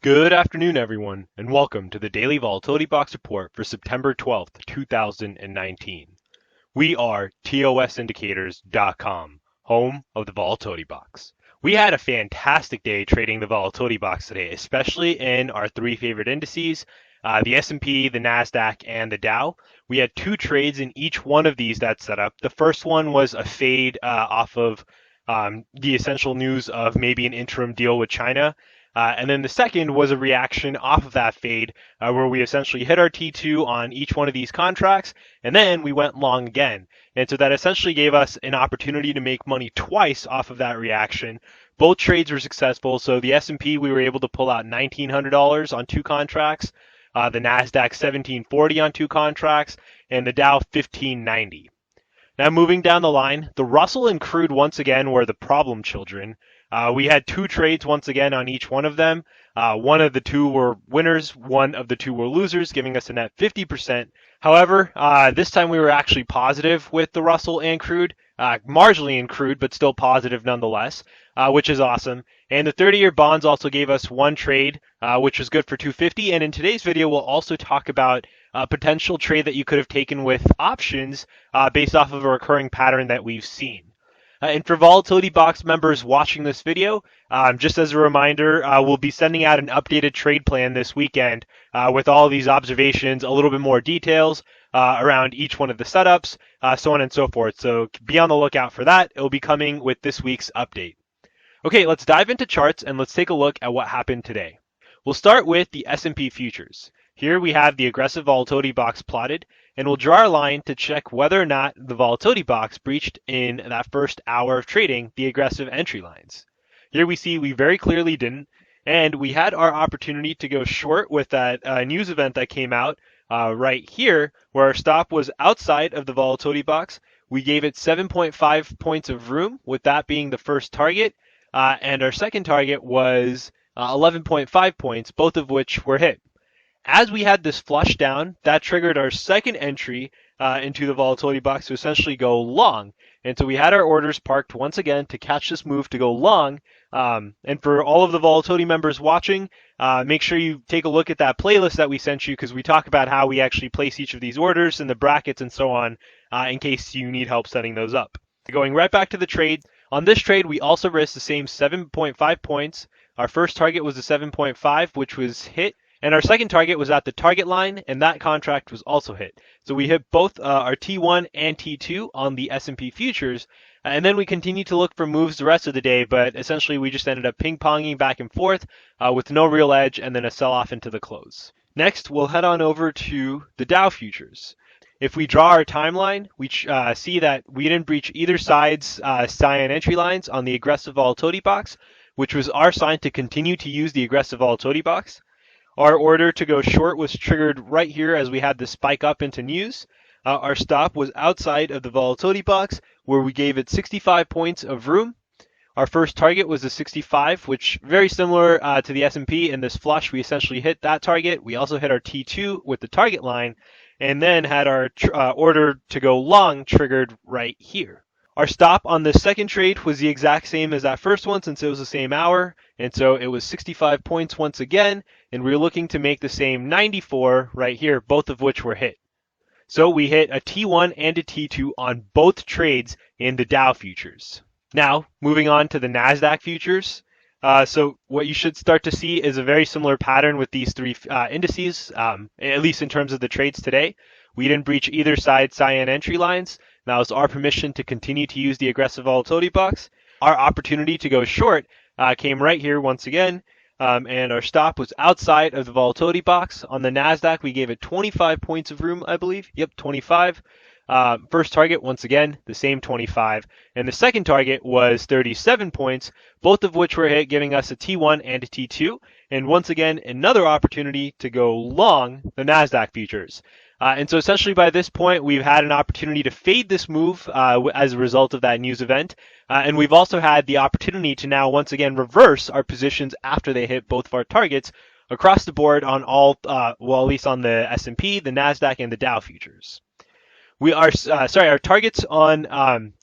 Good afternoon, everyone, and welcome to the Daily Volatility Box report for September 12th, 2019. We are TOSindicators.com, home of the Volatility Box. We had a fantastic day trading the Volatility Box today, especially in our three favorite indices, the S&P, the Nasdaq, and the Dow. We had two trades in each one of these that set up. The first one was a fade off of the essential news of maybe an interim deal with China. And then the second was a reaction off of that fade where we essentially hit our T2 on each one of these contracts, and then we went long again. And so that essentially gave us an opportunity to make money twice off of that reaction. Both trades were successful. So the S&P, we were able to pull out $1,900 on two contracts, the Nasdaq $1,740 on two contracts, and the Dow $1,590. Now moving down the line, the Russell and Crude once again were the problem children. We had two trades once again on each one of them. One of the two were winners, one of the two were losers, giving us a net 50%. However, this time we were actually positive with the Russell and Crude, marginally in Crude, but still positive nonetheless, which is awesome. And the 30-year bonds also gave us one trade, which was good for 250. And in today's video, we'll also talk about a potential trade that you could have taken with options based off of a recurring pattern that we've seen. And for Volatility Box members watching this video, just as a reminder, we'll be sending out an updated trade plan this weekend with all of these observations, a little bit more details around each one of the setups, so on and so forth. So be on the lookout for that. It'll be coming with this week's update. Okay, let's dive into charts and let's take a look at what happened today. We'll start with the S&P Futures. Here we have the aggressive volatility box plotted, and we'll draw a line to check whether or not the volatility box breached in that first hour of trading the aggressive entry lines. Here we see we very clearly didn't, and we had our opportunity to go short with that news event that came out right here, where our stop was outside of the volatility box. We gave it 7.5 points of room, with that being the first target, and our second target was 11.5 points, both of which were hit. As we had this flush down, that triggered our second entry into the volatility box to essentially go long. And so we had our orders parked once again to catch this move to go long. And for all of the volatility members watching, make sure you take a look at that playlist that we sent you, because we talk about how we actually place each of these orders and the brackets and so on in case you need help setting those up. Going right back to the trade. On this trade, we also risked the same 7.5 points. Our first target was the 7.5, which was hit. And our second target was at the target line, and that contract was also hit. So we hit both our T1 and T2 on the S&P Futures, and then we continued to look for moves the rest of the day, but essentially we just ended up ping-ponging back and forth with no real edge, and then a sell-off into the close. Next, we'll head on over to the Dow Futures. If we draw our timeline, we see that we didn't breach either side's cyan entry lines on the aggressive volatility box, which was our sign to continue to use the aggressive volatility box. Our order to go short was triggered right here as we had the spike up into news. Our stop was outside of the volatility box, where we gave it 65 points of room. Our first target was the 65, which very similar to the S&P. In this flush, we essentially hit that target. We also hit our T2 with the target line, and then had our order to go long triggered right here. Our stop on the second trade was the exact same as that first one, since it was the same hour, and so it was 65 points once again, and we were looking to make the same 94 right here, both of which were hit. So we hit a T1 and a T2 on both trades in the Dow Futures. Now, moving on to the Nasdaq Futures. So what you should start to see is a very similar pattern with these three indices, at least in terms of the trades today. We didn't breach either side's cyan entry lines. That was our permission to continue to use the aggressive volatility box. Our opportunity to go short came right here once again, and our stop was outside of the volatility box. On the Nasdaq, we gave it 25 points of room, I believe. Yep, 25. First target, once again, the same 25. And the second target was 37 points, both of which were hit, giving us a T1 and a T2. And once again, another opportunity to go long the Nasdaq Futures. And so essentially by this point, we've had an opportunity to fade this move as a result of that news event. And we've also had the opportunity to now once again reverse our positions after they hit both of our targets across the board on all, well, at least on the S&P, the Nasdaq, and the Dow Futures. Our targets on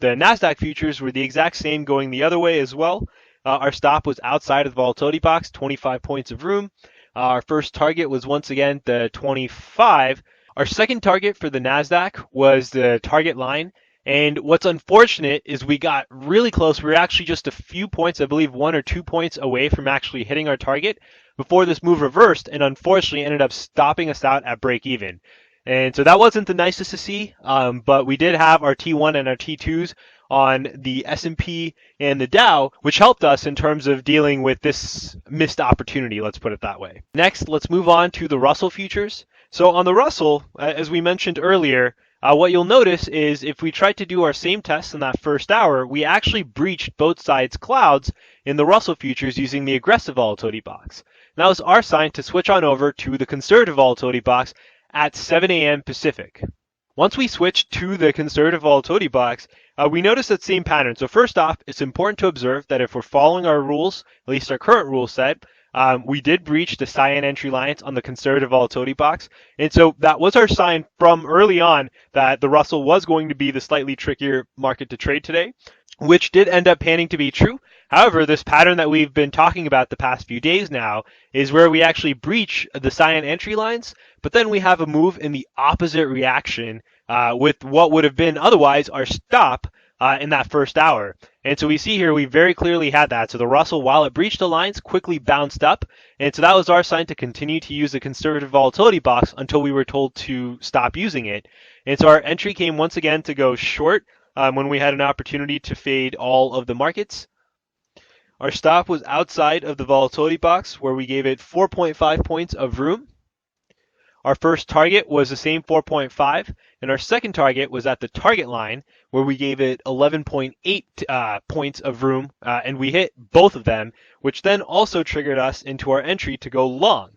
the Nasdaq Futures were the exact same going the other way as well. our stop was outside of the volatility box, 25 points of room. Our first target was once again the 25. Our second target for the Nasdaq was the target line. And what's unfortunate is we got really close. We were actually just a few points, I believe 1 or 2 points away from actually hitting our target before this move reversed and unfortunately ended up stopping us out at break even. And so that wasn't the nicest to see, but we did have our T1 and our T2s on the S&P and the Dow, which helped us in terms of dealing with this missed opportunity, let's put it that way. Next, let's move on to the Russell futures. So on the Russell, as we mentioned earlier, what you'll notice is if we tried to do our same test in that first hour, we actually breached both sides clouds in the Russell futures using the aggressive volatility box. That was our sign to switch on over to the conservative volatility box at 7 a.m. Pacific. Once we switched to the conservative volatility box, we noticed that same pattern. So first off, it's important to observe that if we're following our rules, at least our current rule set, we did breach the cyan entry lines on the conservative volatility box. And so that was our sign from early on that the Russell was going to be the slightly trickier market to trade today, which did end up panning to be true. However, this pattern that we've been talking about the past few days now is where we actually breach the cyan entry lines, but then we have a move in the opposite reaction with what would have been otherwise our stop in that first hour. And so we see here we very clearly had that. So the Russell, while it breached the lines, quickly bounced up. And so that was our sign to continue to use the conservative volatility box until we were told to stop using it. And so our entry came once again to go short when we had an opportunity to fade all of the markets. Our stop was outside of the volatility box where we gave it 4.5 points of room. Our first target was the same 4.5, and our second target was at the target line where we gave it 11.8 points of room, and we hit both of them, which then also triggered us into our entry to go long.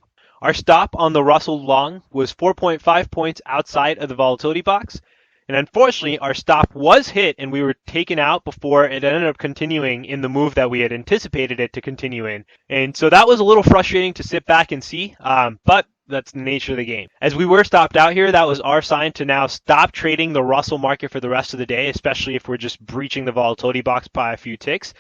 Our stop on the Russell long was 4.5 points outside of the volatility box, and unfortunately our stop was hit and we were taken out before it ended up continuing in the move that we had anticipated it to continue in. And so that was a little frustrating to sit back and see, but that's the nature of the game. As we were stopped out here, that was our sign to now stop trading the Russell market for the rest of the day, especially if we're just breaching the volatility box by a few ticks,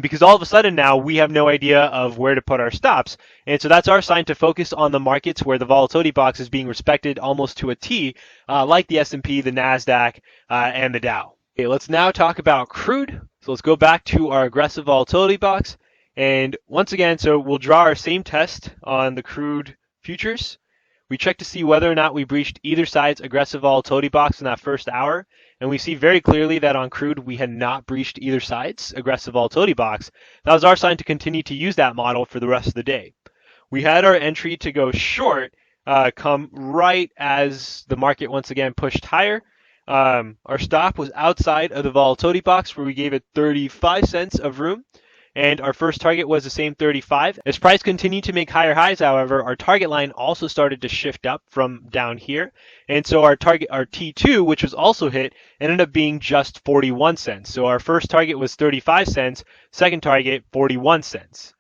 because all of a sudden now we have no idea of where to put our stops. And so that's our sign to focus on the markets where the volatility box is being respected almost to a T, like the S&P, the Nasdaq, and the Dow. Okay, let's now talk about crude. So let's go back to our aggressive volatility box. And once again, so we'll draw our same test on the crude futures. We check to see whether or not we breached either side's aggressive volatility box in that first hour, and we see very clearly that on crude we had not breached either side's aggressive volatility box. That was our sign to continue to use that model for the rest of the day. We had our entry to go short come right as the market once again pushed higher. Our stop was outside of the volatility box where we gave it 35 cents of room. And our first target was the same 35. As price continued to make higher highs, however, our target line also started to shift up from down here. And so our target, our T2, which was also hit, ended up being just 41 cents. So our first target was 35 cents, second target 41 cents.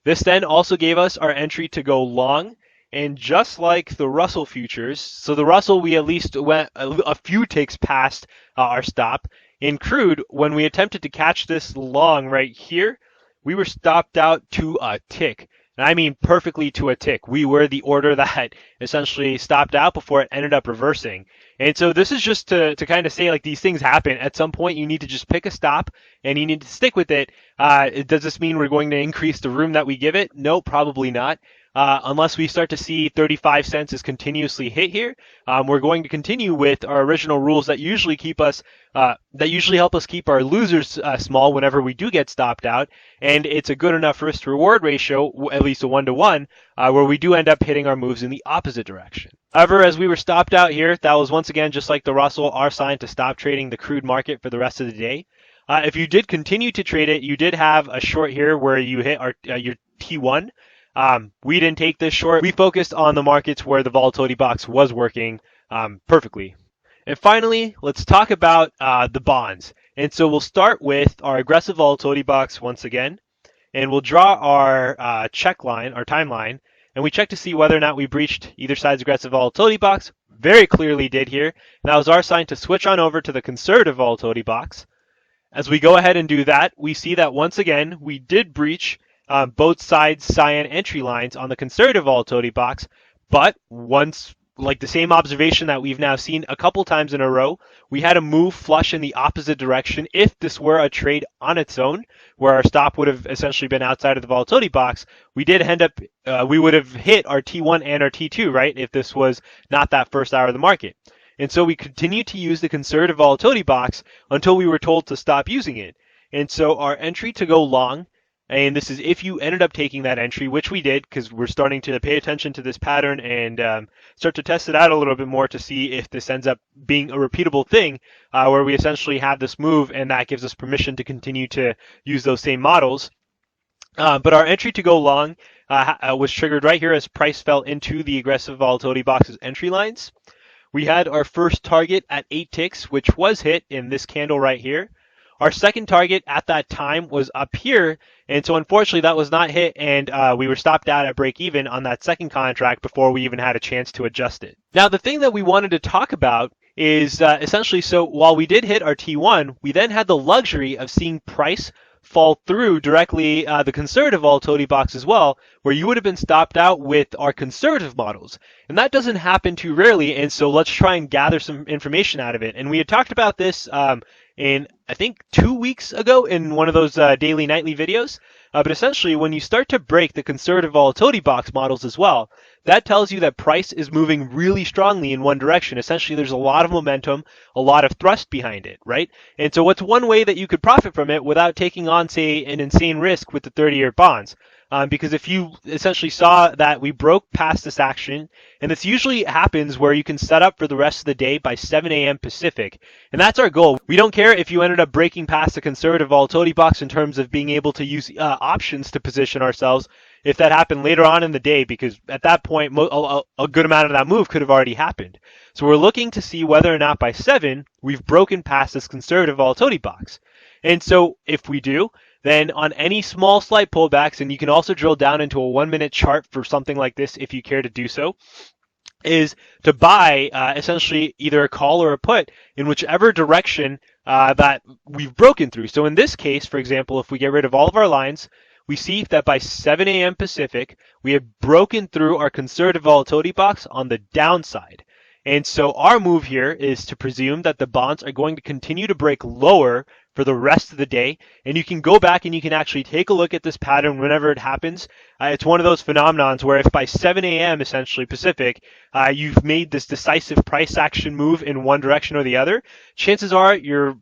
This then also gave us our entry to go long. And just like the Russell futures, so the Russell we at least went a few ticks past our stop. In crude, when we attempted to catch this long right here, we were stopped out to a tick. And I mean perfectly to a tick. We were the order that essentially stopped out before it ended up reversing. And so this is just to kind of say, like, these things happen. At some point, you need to just pick a stop and you need to stick with it. Does this mean we're going to increase the room that we give it? No, probably not. Unless we start to see 35 cents is continuously hit here, we're going to continue with our original rules that usually keep us, that usually help us keep our losers small whenever we do get stopped out. And it's a good enough risk to reward ratio, at least a 1-to-1, where we do end up hitting our moves in the opposite direction. However, as we were stopped out here, that was once again, just like the Russell, our sign to stop trading the crude market for the rest of the day. If you did continue to trade it, you did have a short here where you hit your T1. We didn't take this short. We focused on the markets where the volatility box was working perfectly. And finally, let's talk about the bonds. And so we'll start with our aggressive volatility box once again, and we'll draw our check line, our timeline, and we check to see whether or not we breached either side's aggressive volatility box. Very clearly did here. And that was our sign to switch on over to the conservative volatility box. As we go ahead and do that, we see that once again, we did breach both sides cyan entry lines on the conservative volatility box, but once, like the same observation that we've now seen a couple times in a row, we had a move flush in the opposite direction. If this were a trade on its own, where our stop would have essentially been outside of the volatility box, we did end up, we would have hit our T1 and our T2, right? If this was not that first hour of the market. And so we continued to use the conservative volatility box until we were told to stop using it. And so our entry to go long, and this is if you ended up taking that entry, which we did, because we're starting to pay attention to this pattern and start to test it out a little bit more to see if this ends up being a repeatable thing, where we essentially have this move and that gives us permission to continue to use those same models. But our entry to go long was triggered right here as price fell into the aggressive volatility box's entry lines. We had our first target at 8 ticks, which was hit in this candle right here. Our second target at that time was up here, and so unfortunately that was not hit, and we were stopped out at break even on that second contract before we even had a chance to adjust it. Now the thing that we wanted to talk about is essentially, so while we did hit our T1, we then had the luxury of seeing price fall through directly the conservative volatility box as well, where you would have been stopped out with our conservative models. And that doesn't happen too rarely, and so let's try and gather some information out of it. And we had talked about this in, I think, 2 weeks ago in one of those daily nightly videos. But essentially, when you start to break the conservative volatility box models as well, that tells you that price is moving really strongly in one direction. Essentially, there's a lot of momentum, a lot of thrust behind it, right? And so what's one way that you could profit from it without taking on, say, an insane risk with the 30-year bonds? Because if you essentially saw that we broke past this action, and this usually happens where you can set up for the rest of the day by 7 a.m. Pacific, and that's our goal. We don't care if you ended up breaking past the conservative volatility box in terms of being able to use options to position ourselves if that happened later on in the day, because at that point, a good amount of that move could have already happened. So we're looking to see whether or not by 7, we've broken past this conservative volatility box. And so if we do, then on any small slight pullbacks, and you can also drill down into a 1-minute chart for something like this if you care to do so, is to buy essentially either a call or a put in whichever direction that we've broken through. So in this case, for example, if we get rid of all of our lines, we see that by 7 a.m. Pacific, we have broken through our conservative volatility box on the downside. And so our move here is to presume that the bonds are going to continue to break lower for the rest of the day. And you can go back and you can actually take a look at this pattern whenever it happens. It's one of those phenomenons where if by 7 a.m. essentially Pacific, you've made this decisive price action move in one direction or the other, chances are you're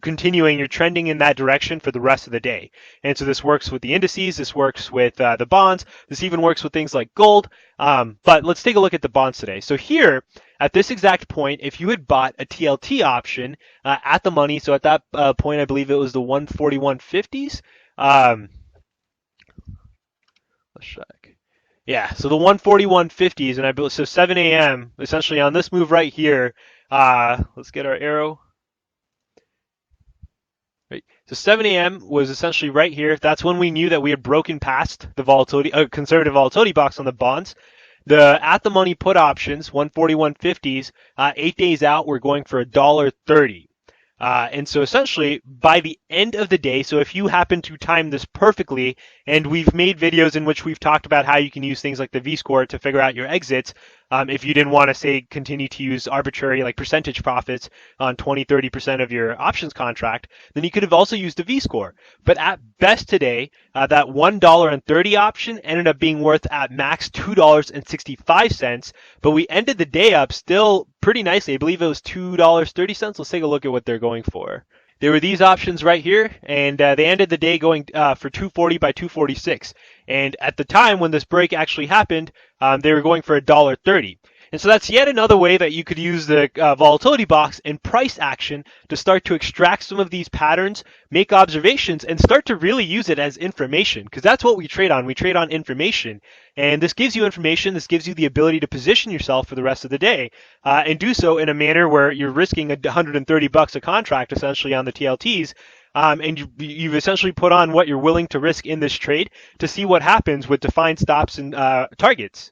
continuing, you're trending in that direction for the rest of the day. And so this works with the indices, this works with the bonds, this even works with things like gold. But let's take a look at the bonds today. So here, at this exact point, if you had bought a TLT option at the money, so at that point, I believe it was the 141.50s. Let's check. Yeah, so the 141.50s, and I believe so 7 a.m. essentially on this move right here. Let's get our arrow. Right. So 7 a.m. was essentially right here. That's when we knew that we had broken past the volatility, conservative volatility box on the bonds. The at the money put options, 141.50s, 8 days out, we're going for $1.30. And so essentially by the end of the day, so if you happen to time this perfectly, and we've made videos in which we've talked about how you can use things like the V-score to figure out your exits, if you didn't want to say continue to use arbitrary like percentage profits on 20-30% of your options contract, then you could have also used the V-score. But at best today, that $1.30 option ended up being worth at max $2.65, but we ended the day up still pretty nicely. I believe it was $2.30. Let's take a look at what they're going for. There were these options right here, and they ended the day going for 240 by 246. And at the time when this break actually happened, they were going for $1.30. And so that's yet another way that you could use the volatility box and price action to start to extract some of these patterns, make observations, and start to really use it as information, because that's what we trade on. We trade on information. And this gives you information. This gives you the ability to position yourself for the rest of the day and do so in a manner where you're risking $130 a contract essentially on the TLTs. And you've essentially put on what you're willing to risk in this trade to see what happens with defined stops and targets.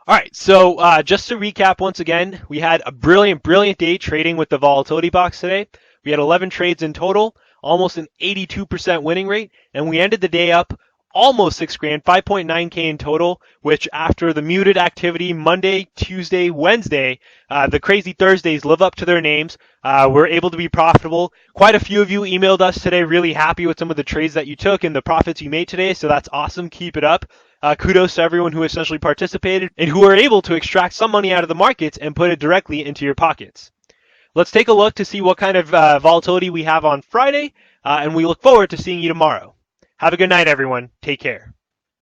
All right, so just to recap once again, we had a brilliant day trading with the volatility box today. We had 11 trades in total. almost an 82% winning rate, and we ended the day up almost 6 grand, 5.9K in total, which after the muted activity Monday, Tuesday, Wednesday, the crazy Thursdays live up to their names. We're able to be profitable. Quite a few of you emailed us today really happy with some of the trades that you took and the profits you made today, so that's awesome. Keep it up. Kudos to everyone who essentially participated and who are able to extract some money out of the markets and put it directly into your pockets. Let's take a look to see what kind of volatility we have on Friday, and we look forward to seeing you tomorrow. Have a good night, everyone. Take care.